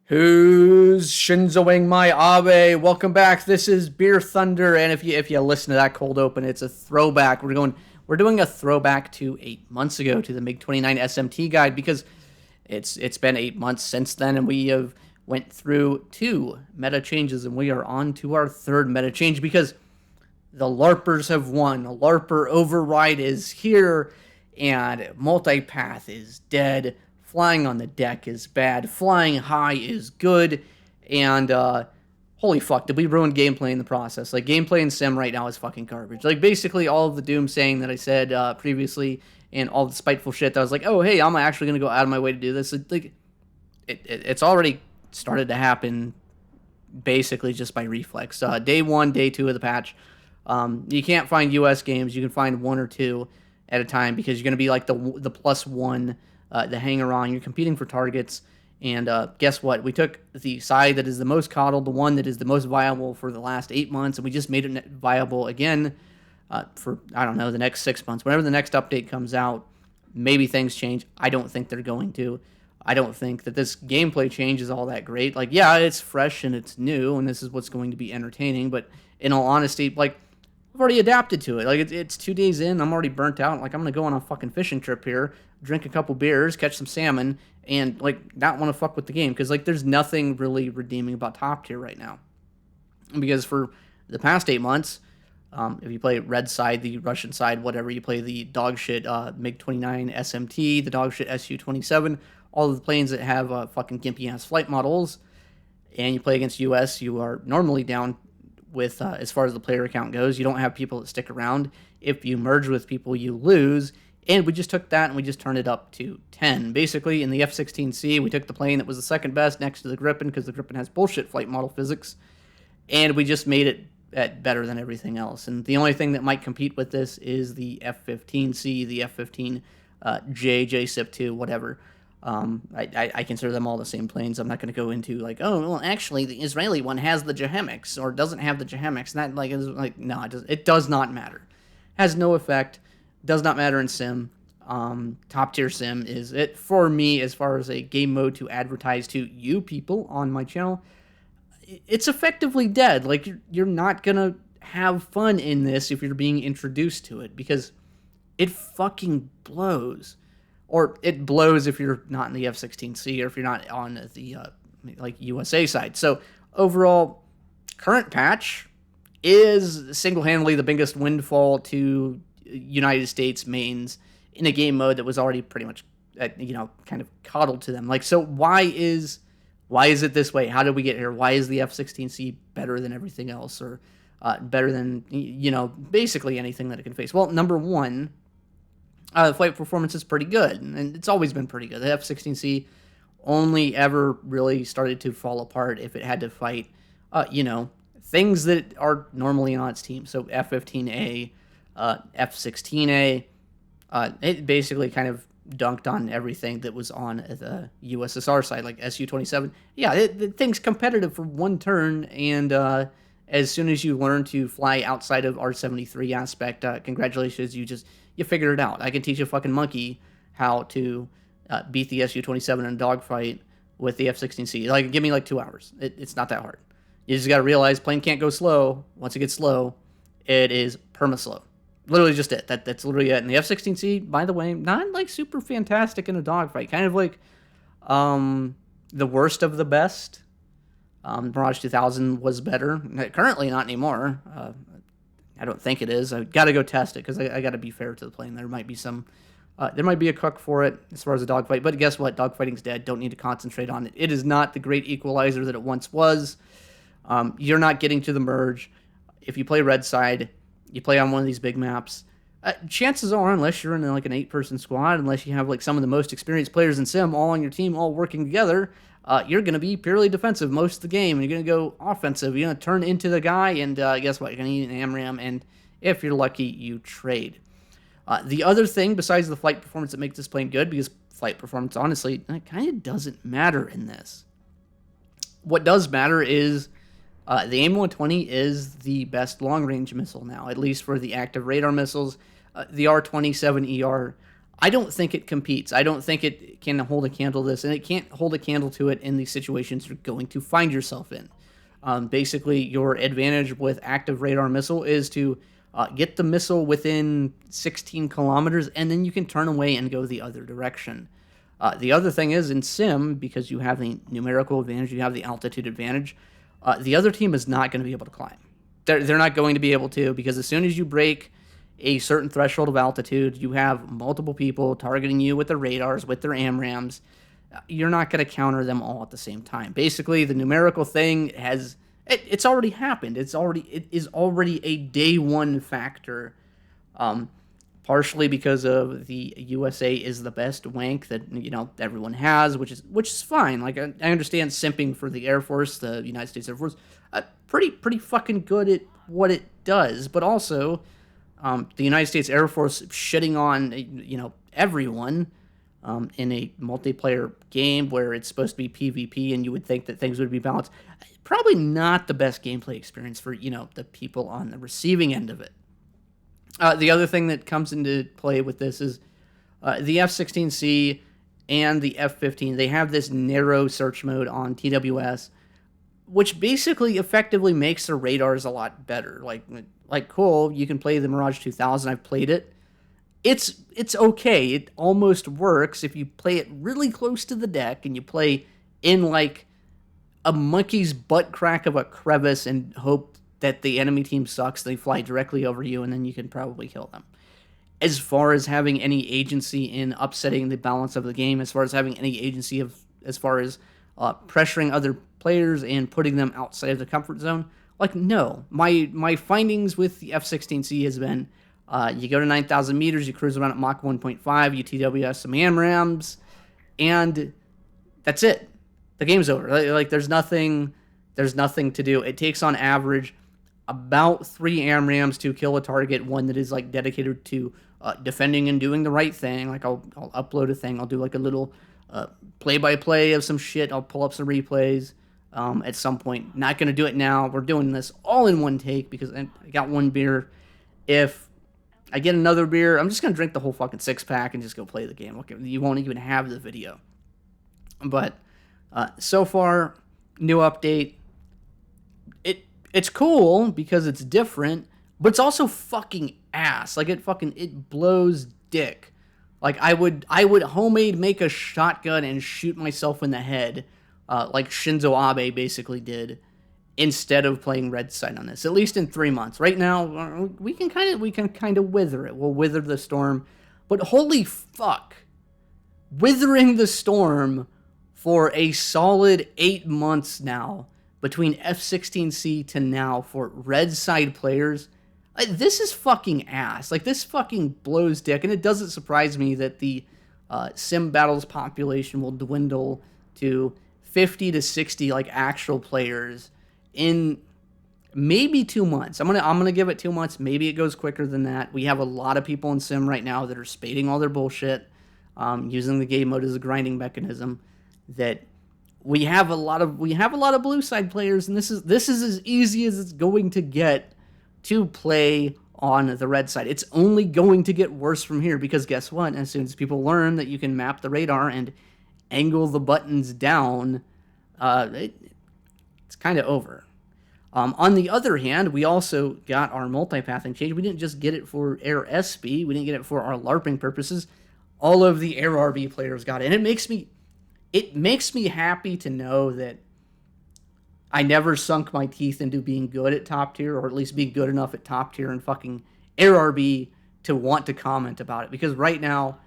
Who's Shinzoing my Abe? Welcome back. This is Beer Thunder, and if you listen to that cold open, it's a throwback. We're doing a throwback to 8 months ago to the MiG 29 SMT guide because it's been 8 months since then, and we have went through two meta changes, and we are on to our third meta change because the LARPers have won. A LARPer override is here, and multipath is dead. Flying on the deck is bad. Flying high is good. And holy fuck, did we ruin gameplay in the process? Like, gameplay in Sim right now is fucking garbage. Like, basically all of the doom saying that I said previously and all the spiteful shit that I was like, oh, hey, I'm actually going to go out of my way to do this. It's already started to happen basically just by reflex. Day 1, day 2 of the patch. You can't find US games. You can find one or two at a time because you're going to be like the +1, the hanger-on. You're competing for targets. And guess what? We took the side that is the most coddled, the one that is the most viable for the last 8 months, and we just made it viable again for, I don't know, the next 6 months. Whenever the next update comes out, maybe things change. I don't think they're going to. I don't think that this gameplay change is all that great. Like, yeah, it's fresh and it's new, and this is what's going to be entertaining, but in all honesty, like, I've already adapted to it. Like, it's 2 days in, I'm already burnt out. Like, I'm going to go on a fucking fishing trip here, drink a couple beers, catch some salmon, and, like, not want to fuck with the game. Because, like, there's nothing really redeeming about top tier right now. Because for the past 8 months, if you play red side, the Russian side, whatever, you play the dogshit MiG-29 SMT, the dogshit Su-27, all of the planes that have fucking gimpy-ass flight models, and you play against US, you are normally down with, as far as the player count goes. You don't have people that stick around. If you merge with people, you lose. And we just took that and we just turned it up to 10. Basically, in the F-16C, we took the plane that was the second best next to the Gripen because the Gripen has bullshit flight model physics. And we just made it better than everything else. And the only thing that might compete with this is the F-15C, the F-15J, JSIP-2, whatever. I consider them all the same planes. I'm not going to go into like, oh, well, actually, the Israeli one has the Jehemics or doesn't have the Jehemics. And that is like, no, it does not matter. Has no effect. Does not matter in Sim. Top tier Sim is it for me as far as a game mode to advertise to you people on my channel. It's effectively dead. Like, you're not gonna have fun in this if you're being introduced to it because it fucking blows. Or it blows if you're not in the F-16C or if you're not on the like USA side. So overall, current patch is single-handedly the biggest windfall to United States mains in a game mode that was already pretty much kind of coddled to them. Like, so why is it this way? How did we get here? Why is the F-16C better than everything else, or better than basically anything that it can face? Well, number one, the flight performance is pretty good, and it's always been pretty good. The F-16C only ever really started to fall apart if it had to fight, things that are normally on its team. So F-15A, F-16A, it basically kind of dunked on everything that was on the USSR side, like Su-27. Yeah, the thing's competitive for one turn, and as soon as you learn to fly outside of R-73 aspect, congratulations, you figured it out. I can teach a fucking monkey how to beat the Su-27 in a dogfight with the F-16C. Like, give me like 2 hours. It's not that hard. You just got to realize plane can't go slow. Once it gets slow, it is perma-slow. Literally just it. That's literally it. And the F-16C, by the way, not like super fantastic in a dogfight. Kind of like the worst of the best. Mirage 2000 was better. Currently not anymore. I don't think it is. I got to go test it because I got to be fair to the plane. There might be there might be a cook for it as far as a dogfight. But guess what? Dogfighting's dead. Don't need to concentrate on it. It is not the great equalizer that it once was. You're not getting to the merge. If you play red side, you play on one of these big maps. Chances are, unless you're in like an 8-person squad, unless you have like some of the most experienced players in Sim all on your team, all working together, you're going to be purely defensive most of the game, and you're going to go offensive. You're going to turn into the guy, and guess what? You're going to eat an AMRAM, and if you're lucky, you trade. The other thing, besides the flight performance that makes this plane good, because flight performance, honestly, it kind of doesn't matter in this. What does matter is the AIM-120 is the best long-range missile now, at least for the active radar missiles. The R-27ER I don't think it competes. I don't think it can hold a candle to this, and it can't hold a candle to it in the situations you're going to find yourself in. Basically, your advantage with active radar missile is to get the missile within 16 kilometers, and then you can turn away and go the other direction. The other thing is, in Sim, because you have the numerical advantage, you have the altitude advantage, the other team is not going to be able to climb. They're not going to be able to, because as soon as you break a certain threshold of altitude, you have multiple people targeting you with their radars, with their AMRAMs. You're not going to counter them all at the same time. Basically, the numerical thing it's already happened. It is already a day one factor. Partially because of the USA is the best wank that everyone has, which is fine. Like I understand simping for the Air Force, the United States Air Force, pretty fucking good at what it does, but also the United States Air Force shitting on everyone in a multiplayer game where it's supposed to be PvP and you would think that things would be balanced. Probably not the best gameplay experience for the people on the receiving end of it. The other thing that comes into play with this is the F-16C and the F-15. They have this narrow search mode on TWS, which basically effectively makes their radars a lot better. Like cool, you can play the Mirage 2000. I've played it. It's okay. It almost works if you play it really close to the deck and you play in like a monkey's butt crack of a crevice and hope that the enemy team sucks. They fly directly over you and then you can probably kill them. As far as having any agency in upsetting the balance of the game, as far as having any agency as far as pressuring other players and putting them outside of the comfort zone, no. My findings with the F-16C has been you go to 9,000 meters, you cruise around at Mach 1.5, you TWS some AMRAMs, and that's it. The game's over. There's nothing to do. It takes on average about 3 AMRAMs to kill a target, one that is dedicated to defending and doing the right thing. I'll upload a thing. I'll do a little play-by-play of some shit. I'll pull up some replays at some point. Not going to do it now. We're doing this all in one take because I got one beer. If I get another beer, I'm just going to drink the whole fucking 6-pack and just go play the game. You won't even have the video. But so far, new update. It's cool because it's different, but it's also fucking ass. It blows dick. I would homemade make a shotgun and shoot myself in the head, like Shinzo Abe basically did, instead of playing Red Side on this. At least in 3 months. Right now, we can kind of wither it. We'll wither the storm, but holy fuck, withering the storm for a solid 8 months now. Between F-16C to now for Red Side players, this is fucking ass. This fucking blows dick, and it doesn't surprise me that the Sim Battles population will dwindle to 50 to 60 actual players in maybe 2 months. I'm gonna give it 2 months. Maybe it goes quicker than that. We have a lot of people in Sim right now that are spading all their bullshit, using the game mode as a grinding mechanism. That we have a lot of blue side players, and this is as easy as it's going to get to play on the red side. It's only going to get worse from here because guess what? As soon as people learn that you can map the radar and angle the buttons down, it's kind of over. On the other hand, we also got our multipathing change. We didn't just get it for Air SB. We didn't get it for our LARPing purposes. All of the Air RB players got it, and it makes me happy to know that I never sunk my teeth into being good at top tier, or at least being good enough at top tier and fucking Air RB to want to comment about it. Because right now,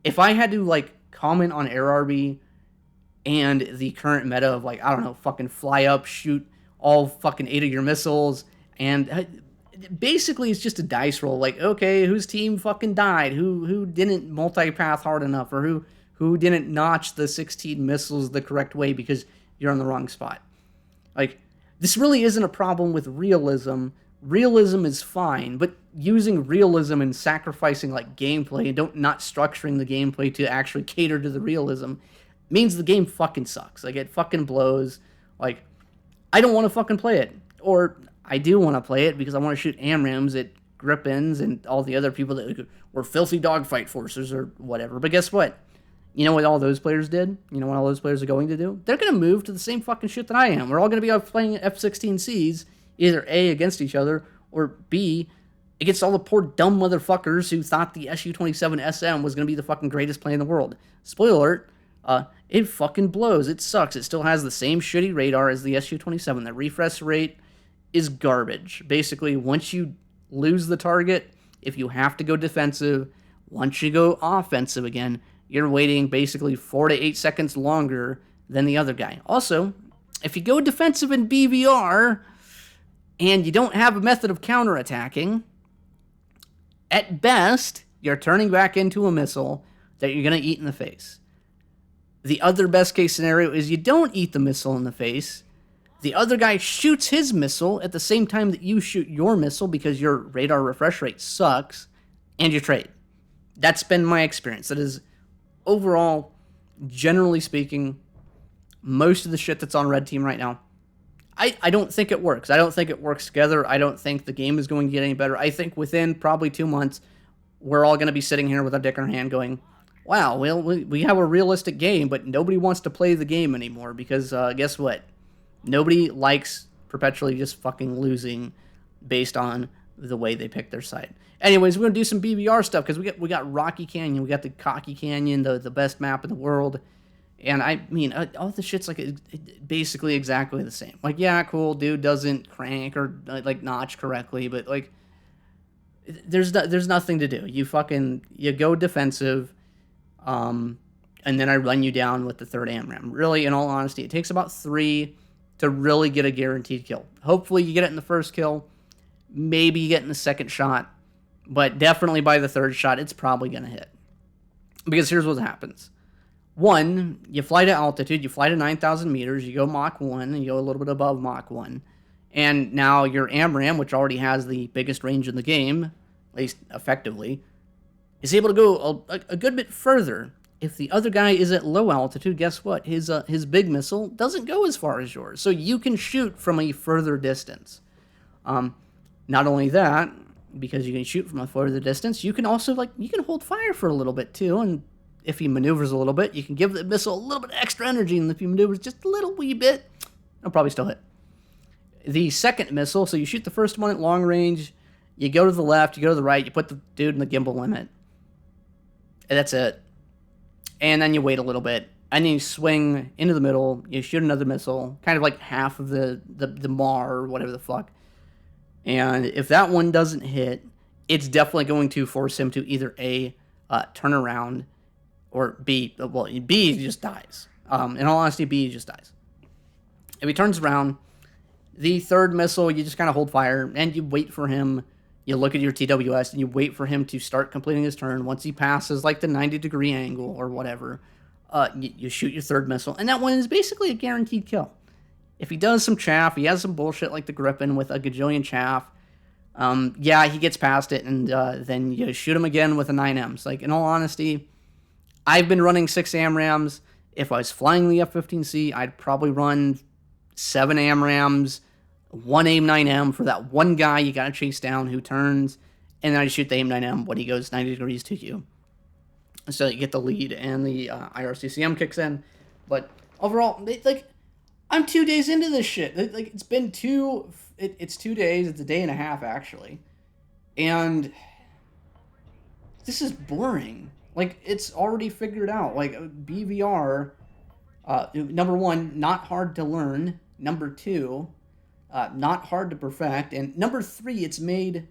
if I had to comment on Air RB and the current meta of fucking fly up, shoot all fucking 8 of your missiles, and basically it's just a dice roll. Okay, whose team fucking died? Who didn't multipath hard enough, or who didn't notch the 16 missiles the correct way because you're on the wrong spot. This really isn't a problem with realism. Realism is fine, but using realism and sacrificing gameplay and not structuring the gameplay to actually cater to the realism means the game fucking sucks. It fucking blows. I don't want to fucking play it. Or I do want to play it because I want to shoot AMRAMs at Grippins and all the other people that were filthy dogfight forces or whatever. But guess what? You know what all those players did? You know what all those players are going to do? They're going to move to the same fucking shit that I am. We're all going to be playing F-16Cs, either A, against each other, or B, against all the poor dumb motherfuckers who thought the Su-27SM was going to be the fucking greatest plane in the world. Spoiler alert, it fucking blows. It sucks. It still has the same shitty radar as the Su-27. The refresh rate is garbage. Basically, once you lose the target, if you have to go defensive, once you go offensive again, you're waiting basically 4 to 8 seconds longer than the other guy. Also, if you go defensive in BvR and you don't have a method of counterattacking, at best, you're turning back into a missile that you're going to eat in the face. The other best case scenario is you don't eat the missile in the face. The other guy shoots his missile at the same time that you shoot your missile because your radar refresh rate sucks, and you trade. That's been my experience. That is, overall, generally speaking, most of the shit that's on Red Team right now, I don't think it works. I don't think it works together. I don't think the game is going to get any better. I think within probably 2 months, we're all going to be sitting here with our dick in our hand going, wow, well, we have a realistic game, but nobody wants to play the game anymore because guess what? Nobody likes perpetually just fucking losing based on the way they pick their side. Anyways, we're going to do some BvR stuff because we got Rocky Canyon, we got the Cocky Canyon, the best map in the world. And I mean, all the shit's like basically exactly the same. Like, yeah, cool, dude doesn't crank or like notch correctly, but like, there's nothing to do. You go defensive, and then I run you down with the third AMRAM. Really, in all honesty, it takes about 3 to really get a guaranteed kill. Hopefully, you get it in the first kill. Maybe you get in the second shot, but definitely by the third shot, it's probably gonna hit. Because here's what happens. 1, you fly to altitude, you fly to 9,000 meters, you go Mach 1, and you go a little bit above Mach 1. And now your AMRAM, which already has the biggest range in the game, at least effectively, is able to go a good bit further. If the other guy is at low altitude, guess what? His big missile doesn't go as far as yours. So you can shoot from a further distance. Not only that, because you can shoot from a further distance, you can also, you can hold fire for a little bit too, and if he maneuvers a little bit, you can give the missile a little bit extra energy, and if he maneuvers just a little wee bit, it'll probably still hit. The second missile, so you shoot the first one at long range, you go to the left, you go to the right, you put the dude in the gimbal limit, and that's it. And then you wait a little bit, and then you swing into the middle, you shoot another missile, kind of like half of the MAR or whatever the fuck. And if that one doesn't hit, it's definitely going to force him to either A, turn around, or B, well, B just dies. In all honesty, B just dies. If he turns around, the third missile, you just kind of hold fire, and you wait for him. You look at your TWS, and you wait for him to start completing his turn. Once he passes, like, the 90-degree angle or whatever, you shoot your third missile, and that one is basically a guaranteed kill. If he does some chaff, he has some bullshit like the Griffin with a gajillion chaff, yeah, he gets past it, and then you shoot him again with a 9Ms. Like, in all honesty, I've been running 6 AMRAMs. If I was flying the F-15C, I'd probably run 7 AMRAMs, 1 AIM-9M for that one guy you gotta chase down who turns, and then I shoot the AIM-9M when he goes 90 degrees to you. So you get the lead, and the IRCCM kicks in. But overall, I'm 2 days into this shit. It's been it's 2 days. It's a day and a half, actually. And this is boring. It's already figured out. BvR, number 1, not hard to learn. Number 2, not hard to perfect. And number 3, it's made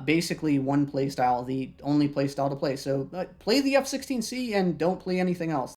basically one playstyle, the only playstyle to play. So play the F-16C and don't play anything else.